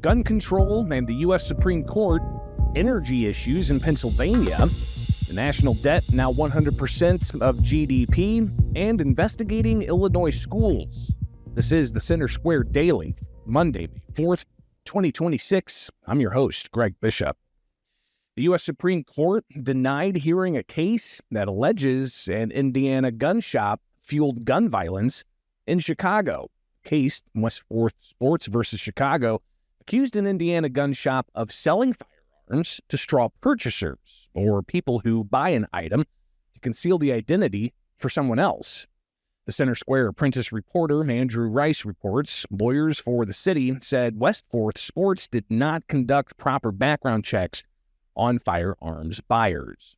gun control and the U.S. Supreme Court, energy issues in Pennsylvania, the national debt now 100% of GDP, and investigating Illinois schools. This is the Center Square Daily, Monday, May 4th, 2026. I'm your host, Greg Bishop. The U.S. Supreme Court denied hearing a case that alleges an Indiana gun shop fueled gun violence in Chicago. Case West 4th Sports versus Chicago accused an Indiana gun shop of selling firearms to straw purchasers or people who buy an item to conceal the identity for someone else. The Center Square Apprentice reporter Andrew Rice reports lawyers for the city said West 4th Sports did not conduct proper background checks on firearms buyers.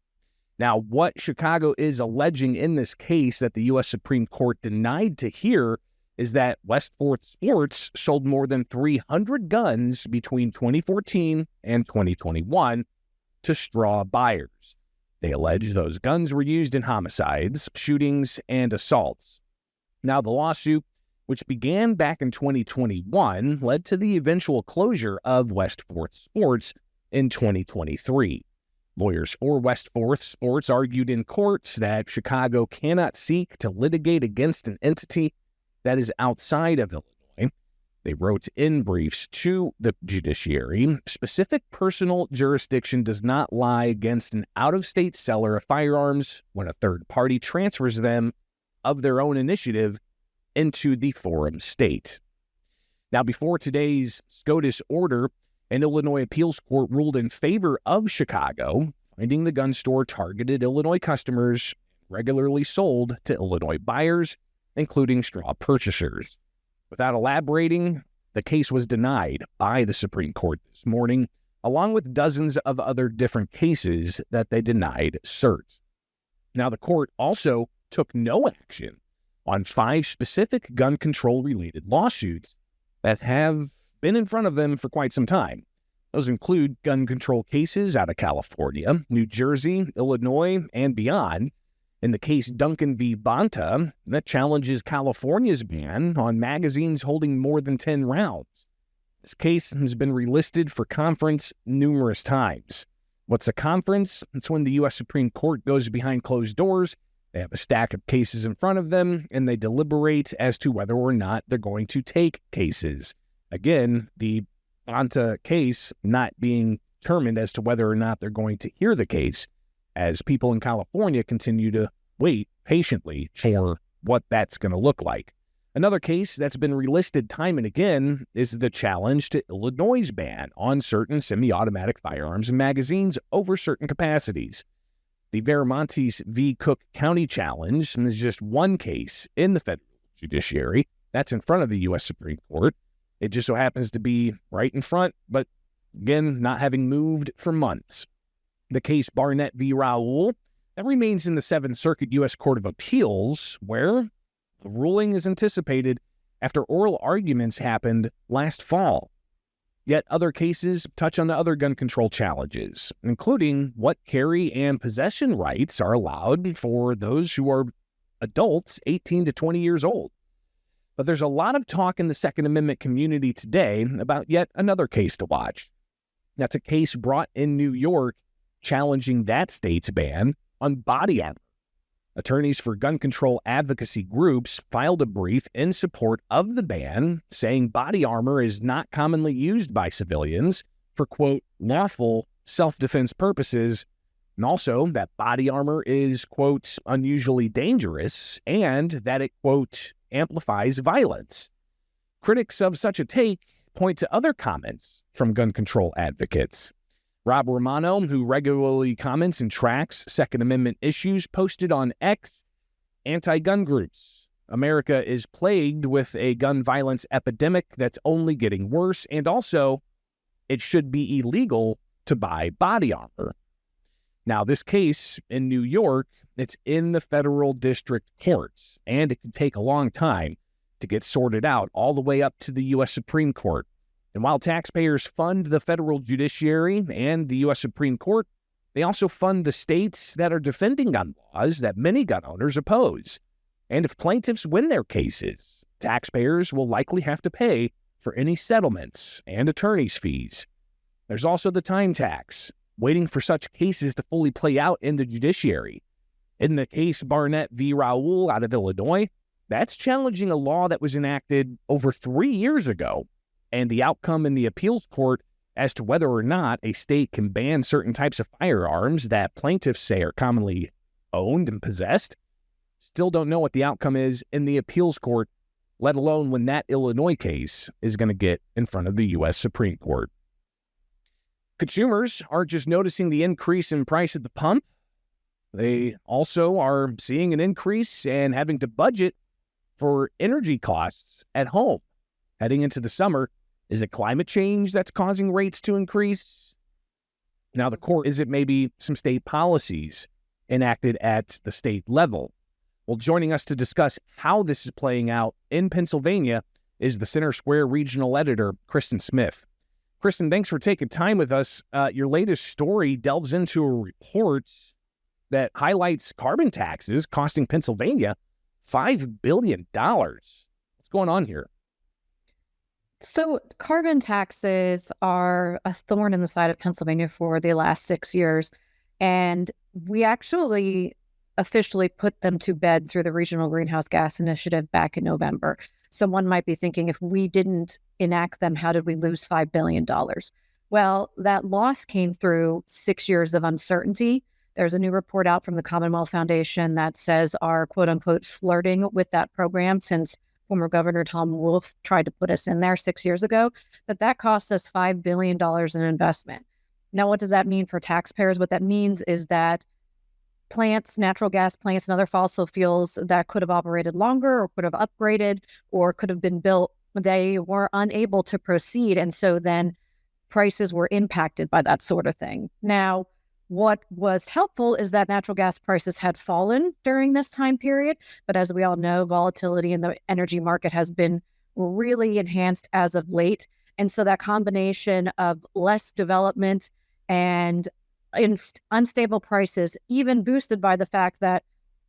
Now, what Chicago is alleging in this case that the U.S. Supreme Court denied to hear is that West 4th Sports sold more than 300 guns between 2014 and 2021 to straw buyers. They allege those guns were used in homicides, shootings, and assaults. Now, the lawsuit, which began back in 2021, led to the eventual closure of West 4th Sports in 2023. Lawyers for West 4th Sports argued in court that Chicago cannot seek to litigate against an entity that is outside of Illinois. They wrote in briefs to the judiciary, specific personal jurisdiction does not lie against an out-of-state seller of firearms when a third party transfers them of their own initiative into the forum state. Now, before today's SCOTUS order, an Illinois appeals court ruled in favor of Chicago, finding the gun store targeted Illinois customers regularly sold to Illinois buyers, including straw purchasers. Without elaborating, the case was denied by the Supreme Court this morning, along with dozens of other different cases that they denied cert. Now, the court also took no action on 5 specific gun control-related lawsuits that have been in front of them for quite some time. Those include gun control cases out of California, New Jersey, Illinois, and beyond. In the case Duncan v. Bonta, that challenges California's ban on magazines holding more than 10 rounds. This case has been relisted for conference numerous times. What's a conference? It's when the U.S. Supreme Court goes behind closed doors, they have a stack of cases in front of them, and they deliberate as to whether or not they're going to take cases. Again, the Bonta case not being determined as to whether or not they're going to hear the case, as people in California continue to wait patiently for what that's going to look like. Another case that's been relisted time and again is the challenge to Illinois' ban on certain semi-automatic firearms and magazines over certain capacities. The Viramontes v. Cook County challenge is just one case in the federal judiciary. That's in front of the U.S. Supreme Court. It just so happens to be right in front, but again, not having moved for months. The case Barnett v. Raoul, that remains in the 7th Circuit U.S. Court of Appeals, where the ruling is anticipated after oral arguments happened last fall. Yet other cases touch on the other gun control challenges, including what carry and possession rights are allowed for those who are adults 18 to 20 years old. But there's a lot of talk in the Second Amendment community today about yet another case to watch. That's a case brought in New York challenging that state's ban on body armor. Attorneys for gun control advocacy groups filed a brief in support of the ban, saying body armor is not commonly used by civilians for, quote, lawful self-defense purposes, and also that body armor is, quote, unusually dangerous, and that it, quote, amplifies violence. Critics of such a take point to other comments from gun control advocates. Rob Romano, who regularly comments and tracks Second Amendment issues, posted on X, anti-gun groups. America is plagued with a gun violence epidemic that's only getting worse, and also, it should be illegal to buy body armor. Now, this case in New York, it's in the federal district courts, and it can take a long time to get sorted out all the way up to the U.S. Supreme Court. And while taxpayers fund the federal judiciary and the U.S. Supreme Court, they also fund the states that are defending gun laws that many gun owners oppose. And if plaintiffs win their cases, taxpayers will likely have to pay for any settlements and attorney's fees. There's also the time tax, waiting for such cases to fully play out in the judiciary. In the case Barnett v. Raoul out of Illinois, that's challenging a law that was enacted over 3 years ago, and the outcome in the appeals court as to whether or not a state can ban certain types of firearms that plaintiffs say are commonly owned and possessed. Still don't know what the outcome is in the appeals court, let alone when that Illinois case is going to get in front of the U.S. Supreme Court. Consumers aren't just noticing the increase in price at the pump. They also are seeing an increase and having to budget for energy costs at home. Heading into the summer, is it climate change that's causing rates to increase? Now, the core is it maybe some state policies enacted at the state level? Well, joining us to discuss how this is playing out in Pennsylvania is the Center Square Regional Editor, Christen Smith. Christen, thanks for taking time with us. Your latest story delves into a report that highlights carbon taxes costing Pennsylvania $5 billion. What's going on here? So carbon taxes are a thorn in the side of Pennsylvania for the last 6 years. And we actually officially put them to bed through the Regional Greenhouse Gas Initiative back in November. Someone might be thinking, if we didn't enact them, how did we lose $5 billion? Well, that loss came through 6 years of uncertainty. There's a new report out from the Commonwealth Foundation that says our quote unquote flirting with that program since former Governor Tom Wolf tried to put us in there 6 years ago, that cost us $5 billion in investment. Now, what does that mean for taxpayers? What that means is that plants, natural gas plants, and other fossil fuels that could have operated longer or could have upgraded or could have been built, they were unable to proceed. And so then prices were impacted by that sort of thing. Now, what was helpful is that natural gas prices had fallen during this time period. But as we all know, volatility in the energy market has been really enhanced as of late. And so that combination of less development and unstable prices, even boosted by the fact that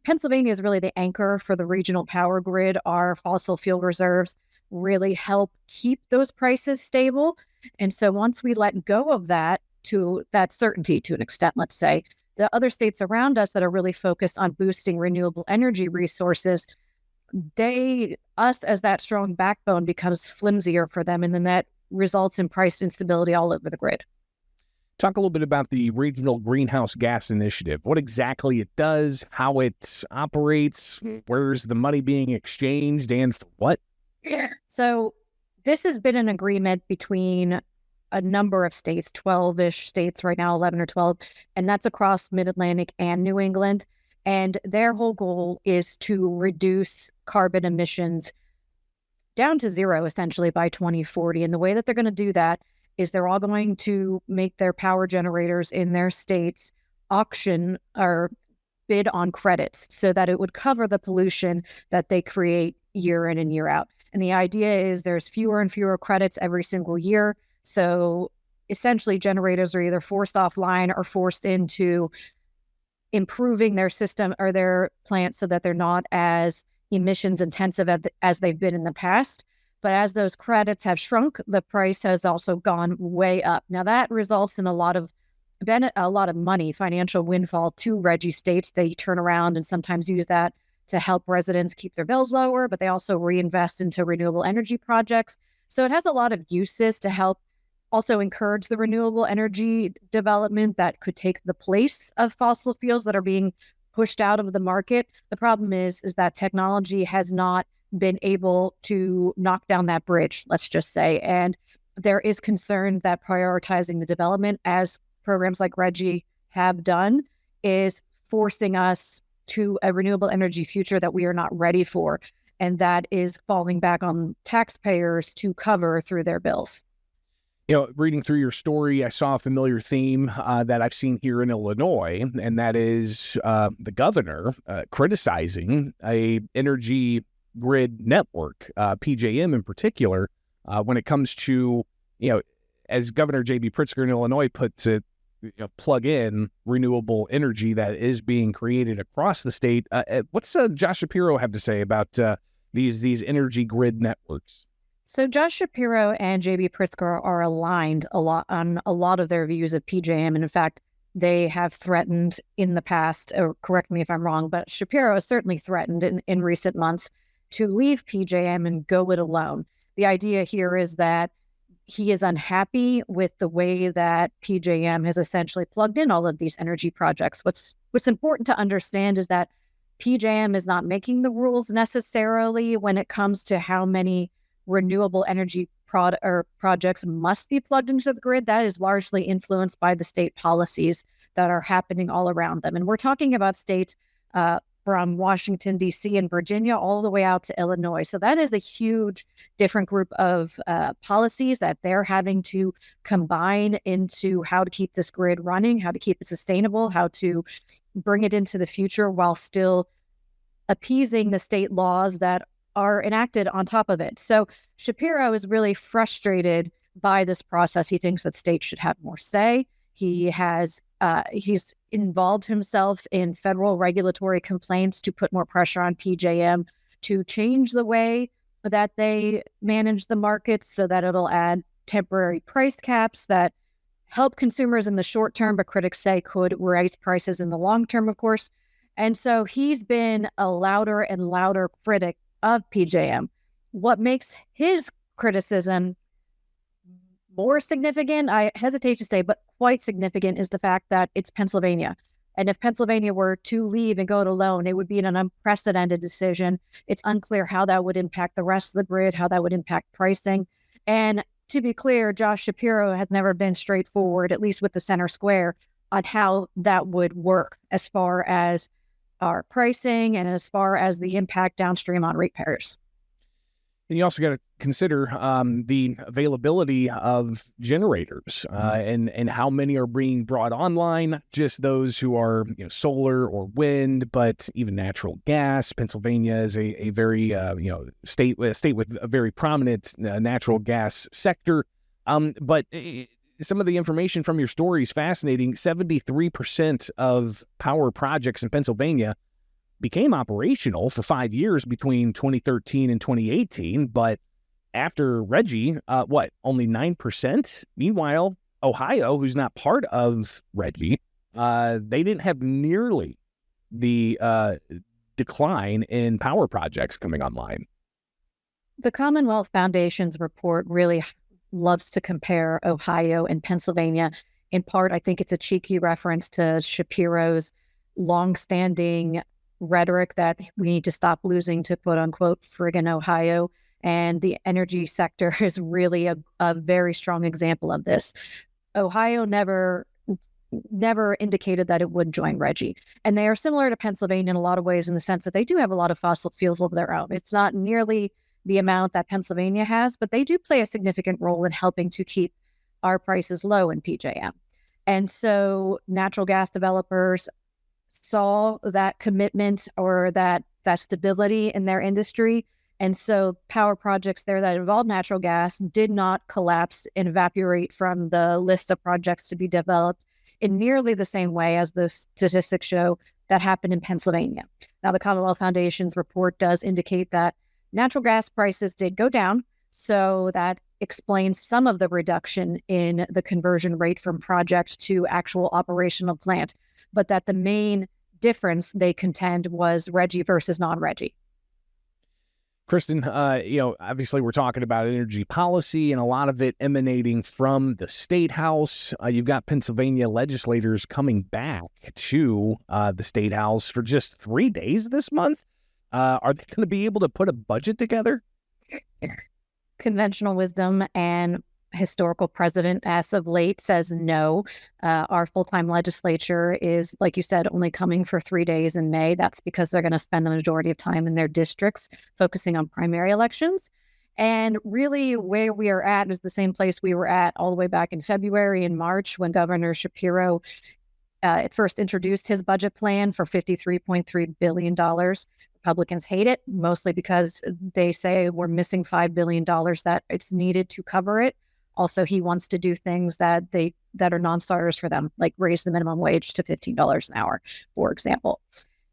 Pennsylvania is really the anchor for the regional power grid. Our fossil fuel reserves really help keep those prices stable. And so once we let go of that, to that certainty to an extent, let's say, the other states around us that are really focused on boosting renewable energy resources, us as that strong backbone becomes flimsier for them. And then that results in price instability all over the grid. Talk a little bit about the Regional Greenhouse Gas Initiative, what exactly it does, how it operates, where's the money being exchanged, and for what? So this has been an agreement between a number of states, 12-ish states right now, 11 or 12, and that's across Mid-Atlantic and New England. And their whole goal is to reduce carbon emissions down to zero, essentially, by 2040. And the way that they're going to do that is they're all going to make their power generators in their states auction or bid on credits so that it would cover the pollution that they create year in and year out. And the idea is there's fewer and fewer credits every single year. So essentially, generators are either forced offline or forced into improving their system or their plants so that they're not as emissions intensive as they've been in the past. But as those credits have shrunk, the price has also gone way up. Now that results in a lot of money, financial windfall to RGGI states. They turn around and sometimes use that to help residents keep their bills lower, but they also reinvest into renewable energy projects. So it has a lot of uses to help also encourage the renewable energy development that could take the place of fossil fuels that are being pushed out of the market. The problem is that technology has not been able to knock down that bridge, let's just say. And there is concern that prioritizing the development, as programs like RGGI have done, is forcing us to a renewable energy future that we are not ready for. And that is falling back on taxpayers to cover through their bills. You know, reading through your story, I saw a familiar theme that I've seen here in Illinois, and that is the governor criticizing a energy grid network, PJM in particular, when it comes to, as Governor J.B. Pritzker in Illinois puts it, plug in renewable energy that is being created across the state. What's Josh Shapiro have to say about these energy grid networks? So Josh Shapiro and JB Pritzker are aligned a lot on a lot of their views of PJM. And in fact, they have threatened in the past, or correct me if I'm wrong, but Shapiro has certainly threatened in recent months to leave PJM and go it alone. The idea here is that he is unhappy with the way that PJM has essentially plugged in all of these energy projects. What's important to understand is that PJM is not making the rules necessarily when it comes to how many renewable energy projects must be plugged into the grid. That is largely influenced by the state policies that are happening all around them. And we're talking about states from Washington, D.C. and Virginia all the way out to Illinois. So that is a huge different group of policies that they're having to combine into how to keep this grid running, how to keep it sustainable, how to bring it into the future while still appeasing the state laws that are enacted on top of it. So Shapiro is really frustrated by this process. He thinks that states should have more say. He's involved himself in federal regulatory complaints to put more pressure on PJM to change the way that they manage the markets so that it'll add temporary price caps that help consumers in the short term, but critics say could raise prices in the long term, of course. And so he's been a louder and louder critic of PJM. What makes his criticism more significant, I hesitate to say, but quite significant, is the fact that it's Pennsylvania. And if Pennsylvania were to leave and go it alone, it would be an unprecedented decision. It's unclear how that would impact the rest of the grid, how that would impact pricing. And to be clear, Josh Shapiro has never been straightforward, at least with the center square, on how that would work as far as our pricing and as far as the impact downstream on ratepayers. And you also got to consider the availability of generators and how many are being brought online, not just those who are solar or wind, but even natural gas. Pennsylvania is a very state with a very prominent natural gas sector. But some of the information from your story is fascinating. 73% of power projects in Pennsylvania became operational for 5 years between 2013 and 2018. But after Reggie, only 9%? Meanwhile, Ohio, who's not part of Reggie, they didn't have nearly the decline in power projects coming online. The Commonwealth Foundation's report really loves to compare Ohio and Pennsylvania. In part, I think it's a cheeky reference to Shapiro's longstanding rhetoric that we need to stop losing to quote unquote friggin' Ohio. And the energy sector is really a very strong example of this. Ohio never indicated that it would join Reggie. And they are similar to Pennsylvania in a lot of ways in the sense that they do have a lot of fossil fuels of their own. It's not nearly the amount that Pennsylvania has, but they do play a significant role in helping to keep our prices low in PJM. And so natural gas developers saw that commitment or that stability in their industry. And so power projects there that involve natural gas did not collapse and evaporate from the list of projects to be developed in nearly the same way as the statistics show that happened in Pennsylvania. Now, the Commonwealth Foundation's report does indicate that natural gas prices did go down, so that explains some of the reduction in the conversion rate from project to actual operational plant, but that the main difference they contend was Reggie versus non-Reggie. Christen, obviously we're talking about energy policy and a lot of it emanating from the State House. You've got Pennsylvania legislators coming back to the State House for just 3 days this month. Are they going to be able to put a budget together? Conventional wisdom and historical precedent as of late says no. Our full-time legislature is, like you said, only coming for 3 days in May. That's because they're going to spend the majority of time in their districts focusing on primary elections. And really where we are at is the same place we were at all the way back in February and March when Governor Shapiro at first introduced his budget plan for $53.3 billion. Republicans hate it, mostly because they say we're missing $5 billion that it's needed to cover it. Also, he wants to do things that are non-starters for them, like raise the minimum wage to $15 an hour, for example.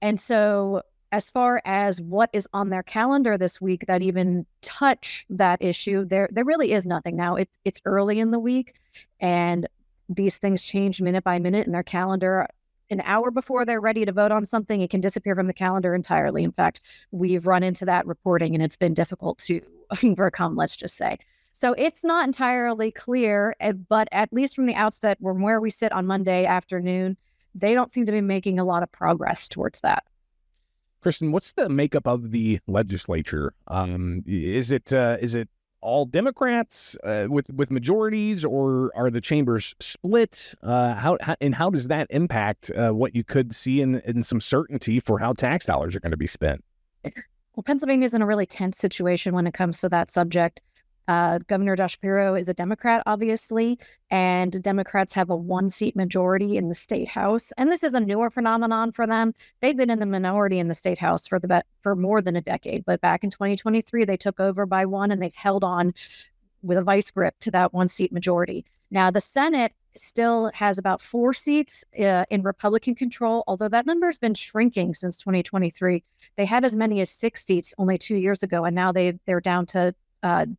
And so as far as what is on their calendar this week that even touch that issue, there really is nothing now. It's early in the week, and these things change minute by minute in their calendar. An hour before they're ready to vote on something, it can disappear from the calendar entirely. In fact, we've run into that reporting, and it's been difficult to overcome, let's just say. So it's not entirely clear, but at least from the outset, from where we sit on Monday afternoon, they don't seem to be making a lot of progress towards that. Christen, what's the makeup of the legislature? Is it all Democrats with majorities, or are the chambers split? How does that impact what you could see in some certainty for how tax dollars are going to be spent? Well, Pennsylvania is in a really tense situation when it comes to that subject. Governor Josh Shapiro is a Democrat, obviously, and Democrats have a 1-seat majority in the state house. And this is a newer phenomenon for them. They've been in the minority in the state house for more than a decade. But back in 2023, they took over by 1, and they've held on with a vice grip to that 1-seat majority. Now, the Senate still has about 4 seats in Republican control, although that number has been shrinking since 2023. They had as many as 6 seats only 2 years ago, and now they're down to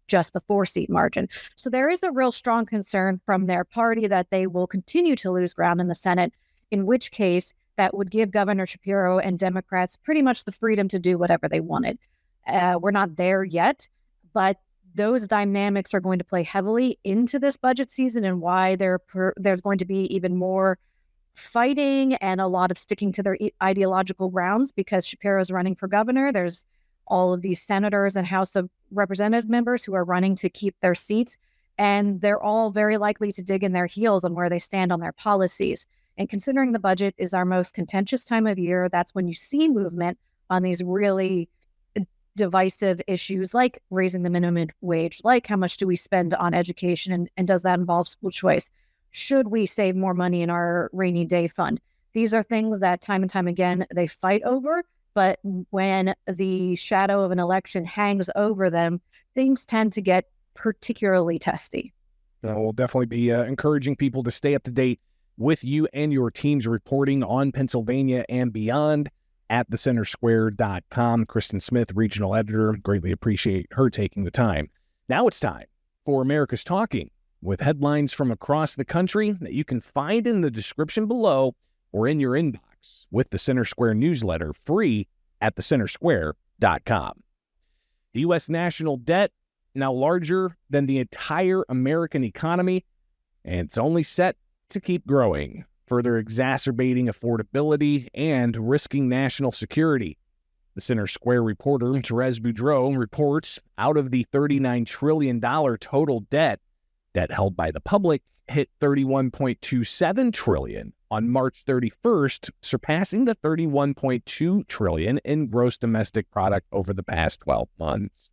just the 4-seat margin. So there is a real strong concern from their party that they will continue to lose ground in the Senate, in which case that would give Governor Shapiro and Democrats pretty much the freedom to do whatever they wanted. We're not there yet, but those dynamics are going to play heavily into this budget season, and why there's going to be even more fighting and a lot of sticking to their ideological grounds, because Shapiro's running for governor. There's all of these senators and House of Representative members who are running to keep their seats, and they're all very likely to dig in their heels on where they stand on their policies. And considering the budget is our most contentious time of year, that's when you see movement on these really divisive issues, like raising the minimum wage, like how much do we spend on education, and does that involve school choice? Should we save more money in our rainy day fund? These are things that time and time again they fight over. But when the shadow of an election hangs over them, things tend to get particularly testy. We'll definitely be encouraging people to stay up to date with you and your team's reporting on Pennsylvania and beyond at thecentersquare.com. Christen Smith, regional editor. Greatly appreciate her taking the time. Now it's time for America's Talking, with headlines from across the country that you can find in the description below or in your inbox with the Center Square newsletter, free at thecentersquare.com. The U.S. national debt now larger than the entire American economy, and it's only set to keep growing, further exacerbating affordability and risking national security. The Center Square reporter, Therese Boudreau, reports out of the $39 trillion total debt held by the public hit $31.27 trillion on March 31st, surpassing the $31.2 trillion in gross domestic product over the past 12 months.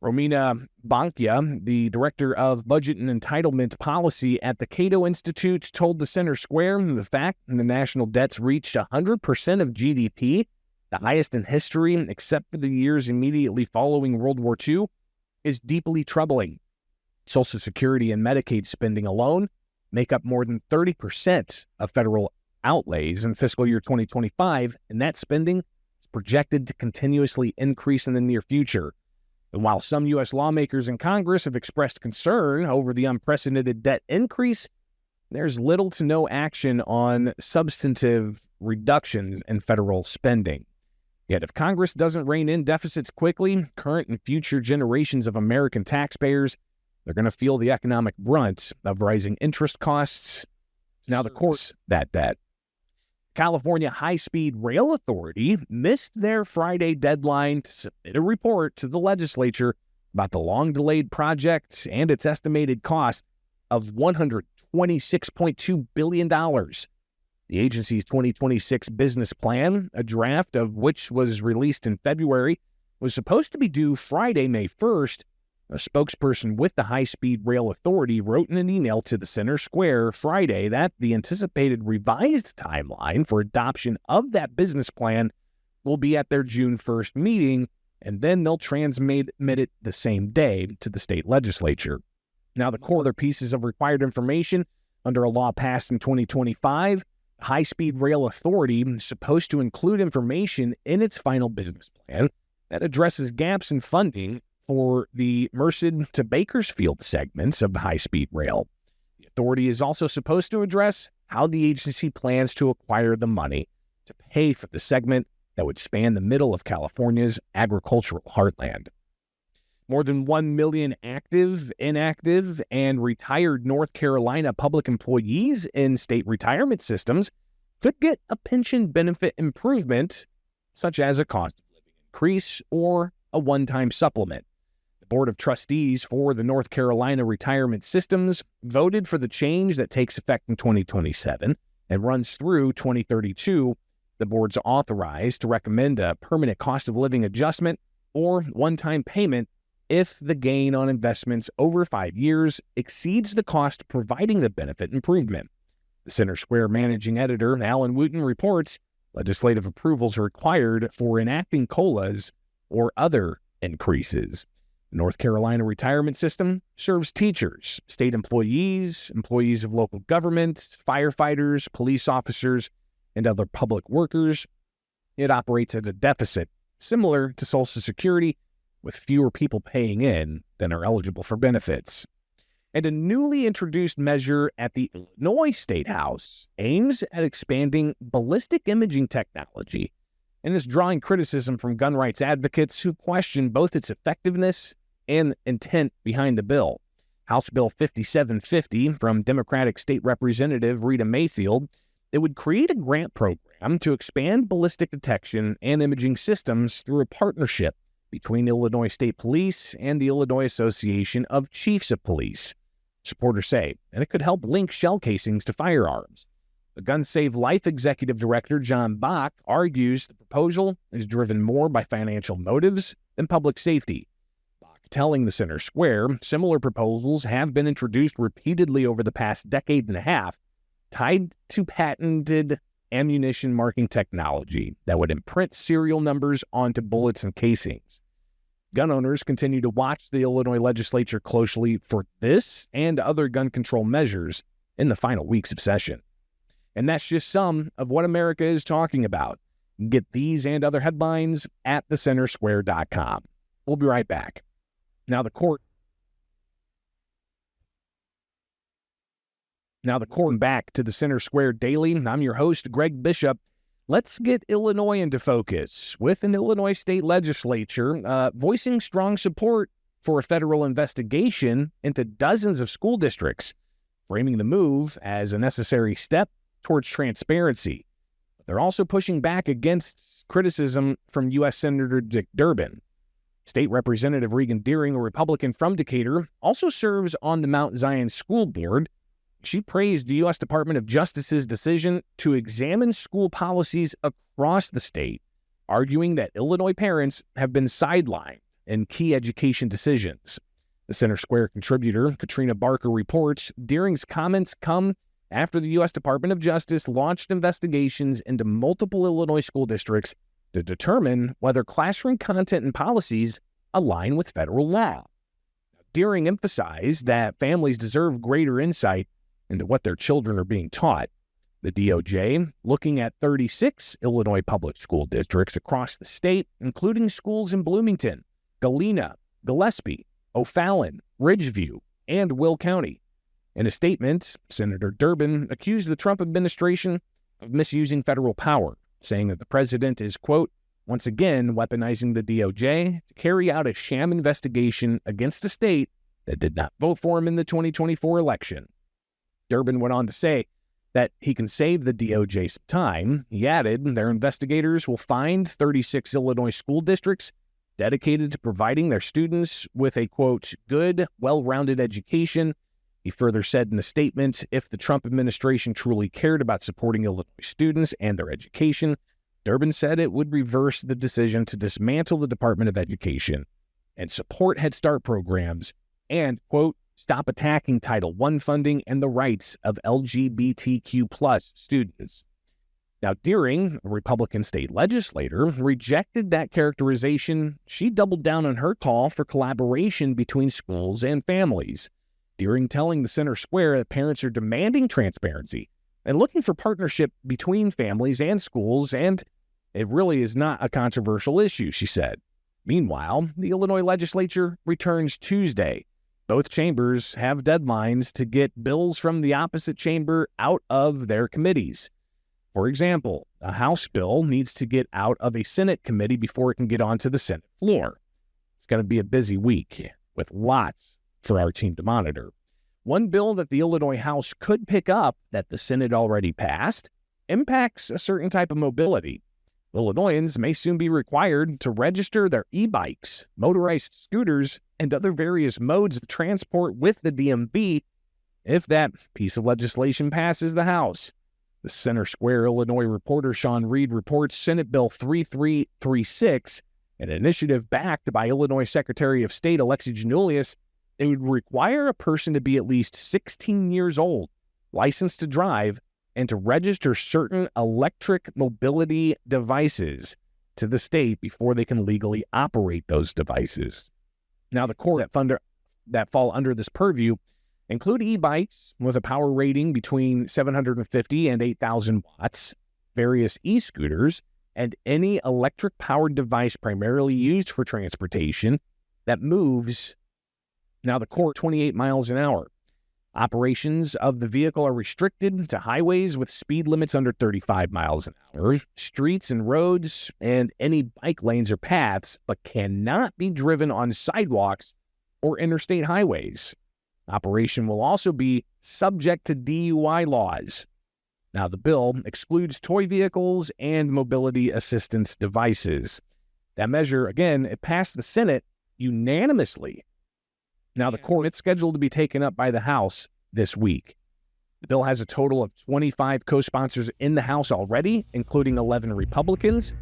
Romina Bankia, the director of budget and entitlement policy at the Cato Institute, told the Center Square the fact the national debt's reached 100% of GDP, the highest in history except for the years immediately following World War II, is deeply troubling. Social Security and Medicaid spending alone make up more than 30% of federal outlays in fiscal year 2025, and that spending is projected to continuously increase in the near future. And while some U.S. lawmakers in Congress have expressed concern over the unprecedented debt increase, there's little to no action on substantive reductions in federal spending. Yet if Congress doesn't rein in deficits quickly, current and future generations of American taxpayers, they're going to feel the economic brunt of rising interest costs. Now the course that debt. California High-Speed Rail Authority missed their Friday deadline to submit a report to the legislature about the long-delayed project and its estimated cost of $126.2 billion. The agency's 2026 business plan, a draft of which was released in February, was supposed to be due Friday, May 1st. A spokesperson with the High-Speed Rail Authority wrote in an email to the Center Square Friday that the anticipated revised timeline for adoption of that business plan will be at their June 1st meeting, and then they'll transmit it the same day to the state legislature. Now, the core other pieces of required information under a law passed in 2025, high-speed rail authority is supposed to include information in its final business plan that addresses gaps in funding for the Merced to Bakersfield segments of the high-speed rail. The authority is also supposed to address how the agency plans to acquire the money to pay for the segment that would span the middle of California's agricultural heartland. More than 1 million active, inactive, and retired North Carolina public employees in state retirement systems could get a pension benefit improvement, such as a cost of living increase or a one-time supplement. The Board of Trustees for the North Carolina retirement systems voted for the change that takes effect in 2027 and runs through 2032. The board's authorized to recommend a permanent cost of living adjustment or one-time payment if the gain on investments over 5 years exceeds the cost of providing the benefit improvement. The Center Square managing editor, Alan Wooten, reports legislative approvals are required for enacting COLAs or other increases. The North Carolina retirement system serves teachers, state employees, employees of local government, firefighters, police officers, and other public workers. It operates at a deficit similar to Social Security, with fewer people paying in than are eligible for benefits. And a newly introduced measure at the Illinois State House aims at expanding ballistic imaging technology and is drawing criticism from gun rights advocates who question both its effectiveness and intent behind the bill. House Bill 5750 from Democratic State Representative Rita Mayfield, it would create a grant program to expand ballistic detection and imaging systems through a partnership between Illinois State Police and the Illinois Association of Chiefs of Police. Supporters say, and it could help link shell casings to firearms. The Gun Save Life Executive Director John Bach argues the proposal is driven more by financial motives than public safety. Bach telling the Center Square similar proposals have been introduced repeatedly over the past decade and a half, tied to patented ammunition marking technology that would imprint serial numbers onto bullets and casings. Gun owners continue to watch the Illinois legislature closely for this and other gun control measures in the final weeks of session. And that's just some of what America is talking about. Get these and other headlines at thecentersquare.com. We'll be right back. Now the court back to the Center Square Daily. I'm your host, Greg Bishop. Let's get Illinois into focus with an Illinois state legislature voicing strong support for a federal investigation into dozens of school districts, framing the move as a necessary step towards transparency. But they're also pushing back against criticism from U.S. Senator Dick Durbin. State Representative Regan Deering, a Republican from Decatur, also serves on the Mount Zion School Board. She praised the U.S. Department of Justice's decision to examine school policies across the state, arguing that Illinois parents have been sidelined in key education decisions. The Center Square contributor, Katrina Barker, reports Deering's comments come after the U.S. Department of Justice launched investigations into multiple Illinois school districts to determine whether classroom content and policies align with federal law. Deering emphasized that families deserve greater insight into what their children are being taught. The DOJ, looking at 36 Illinois public school districts across the state, including schools in Bloomington, Galena, Gillespie, O'Fallon, Ridgeview, and Will County. In a statement, Senator Durbin accused the Trump administration of misusing federal power, saying that the president is, quote, once again weaponizing the DOJ to carry out a sham investigation against a state that did not vote for him in the 2024 election. Durbin went on to say that he can save the DOJ some time. He added their investigators will find 36 Illinois school districts dedicated to providing their students with a, quote, good, well-rounded education. He further said in a statement, if the Trump administration truly cared about supporting Illinois students and their education, Durbin said it would reverse the decision to dismantle the Department of Education and support Head Start programs and, quote, stop attacking Title I funding and the rights of LGBTQ+ students. Now, Deering, a Republican state legislator, rejected that characterization. She doubled down on her call for collaboration between schools and families. Deering telling the Center Square that parents are demanding transparency and looking for partnership between families and schools, and it really is not a controversial issue, she said. Meanwhile, the Illinois legislature returns Tuesday. Both chambers have deadlines to get bills from the opposite chamber out of their committees. For example, a House bill needs to get out of a Senate committee before it can get onto the Senate floor. It's going to be a busy week with lots for our team to monitor. One bill that the Illinois House could pick up that the Senate already passed impacts a certain type of mobility. Illinoisans may soon be required to register their e-bikes, motorized scooters, and other various modes of transport with the DMV if that piece of legislation passes the House. The Center Square Illinois reporter Sean Reed reports Senate Bill 3336, an initiative backed by Illinois Secretary of State Alexi Giannoulias. It would require a person to be at least 16 years old, licensed to drive, and to register certain electric mobility devices to the state before they can legally operate those devices. Now, the courts that fall under this purview include e-bikes with a power rating between 750 and 8,000 watts, various e-scooters, and any electric-powered device primarily used for transportation that moves, now the court, 28 miles an hour. Operations of the vehicle are restricted to highways with speed limits under 35 miles an hour, streets and roads, and any bike lanes or paths, but cannot be driven on sidewalks or interstate highways. Operation will also be subject to DUI laws. Now, the bill excludes toy vehicles and mobility assistance devices. That measure, again, it passed the Senate unanimously. Now, the court, it's scheduled to be taken up by the House this week. The bill has a total of 25 co-sponsors in the House already, including 11 Republicans.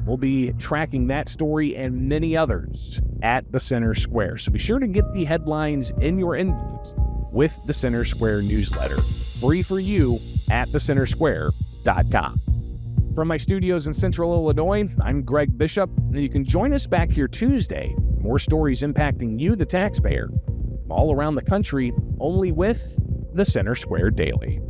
We'll be tracking that story and many others at the Center Square. So be sure to get the headlines in your inbox with the Center Square newsletter. Free for you at thecentersquare.com. From my studios in Central Illinois, I'm Greg Bishop, and you can join us back here Tuesday. More stories impacting you, the taxpayer, all around the country, only with the Center Square Daily.